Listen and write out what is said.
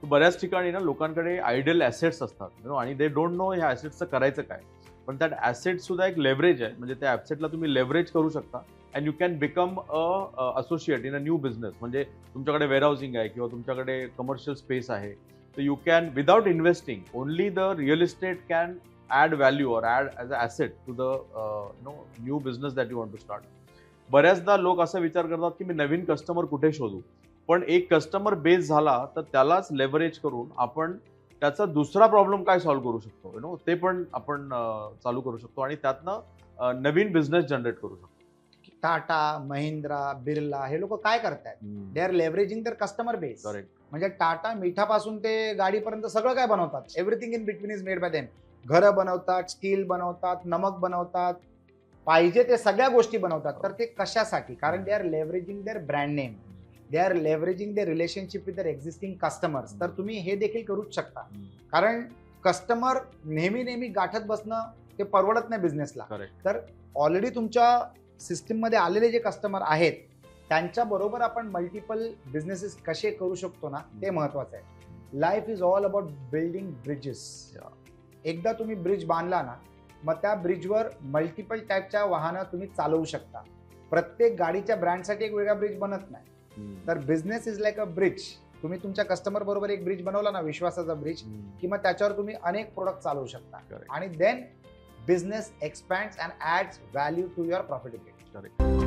बऱ्याच ठिकाणी ना लोकांकडे आयडियल ॲसेट्स असतात आणि दे डोंट नो ह्या ॲसेट्सचं करायचं काय. पण त्यात ॲसेट सुद्धा एक लेव्हरेज आहे. म्हणजे त्या ॲसेटला तुम्ही लेव्हरेज करू शकता and you can become associate in a new business. म्हणजे तुमच्याकडे वेअरहाऊसिंग आहे किंवा तुमच्याकडे कमर्शियल स्पेस आहे. तर you can without investing only the real estate can add value or add as a asset to the new business that you want to start. बऱ्याचदा लोक असा विचार करतात की मी नवीन कस्टमर कुठे शोधू. पण एक कस्टमर बेस झाला तर त्यालाच लेव्हरेज करून आपण त्याचा दुसरा प्रॉब्लेम काय सॉल्व्ह करू शकतो ते पण आपण चालू करू शकतो आणि त्यातनं नवीन बिझनेस जनरेट करू शकतो. टाटा, महिंद्रा, बिर्ला हे लोक काय करतायत? They are leveraging their customer base. Correct. म्हणजे टाटा मिठापासून ते गाडीपर्यंत सगळं काय बनवतात. Everything in between is made by them. घरं बनवतात, स्टील बनवतात, नमक बनवतात, पाहिजे ते सगळ्या गोष्टी बनवतात. तर ते कशासाठी? कारण they are leveraging their brand name. They are leveraging their relationship with their existing customers. तर तुम्ही हे देखील करूच शकता. कारण कस्टमर नेहमी नेहमी गाठत बसणं ते परवडत नाही बिझनेसला. तर ऑलरेडी तुमच्या सिस्टीम मध्ये आलेले जे कस्टमर आहेत त्यांच्या बरोबर आपण मल्टिपल बिझनेसेस कसे करू शकतो ना, ते महत्वाचं आहे. Life is all about building bridges. एकदा तुम्ही ब्रिज बांधला ना, मग त्या ब्रिजवर मल्टिपल टाईपच्या वाहनं तुम्ही चालवू शकता. प्रत्येक गाडीच्या ब्रँडसाठी एक वेगळा ब्रिज बनत नाही. तर business is like a bridge. तुम्ही तुमच्या कस्टमर बरोबर एक ब्रिज बनवला ना, विश्वासाचा ब्रिज, की मग त्याच्यावर तुम्ही अनेक प्रोडक्ट चालवू शकता आणि then business expands and adds value to your profitability.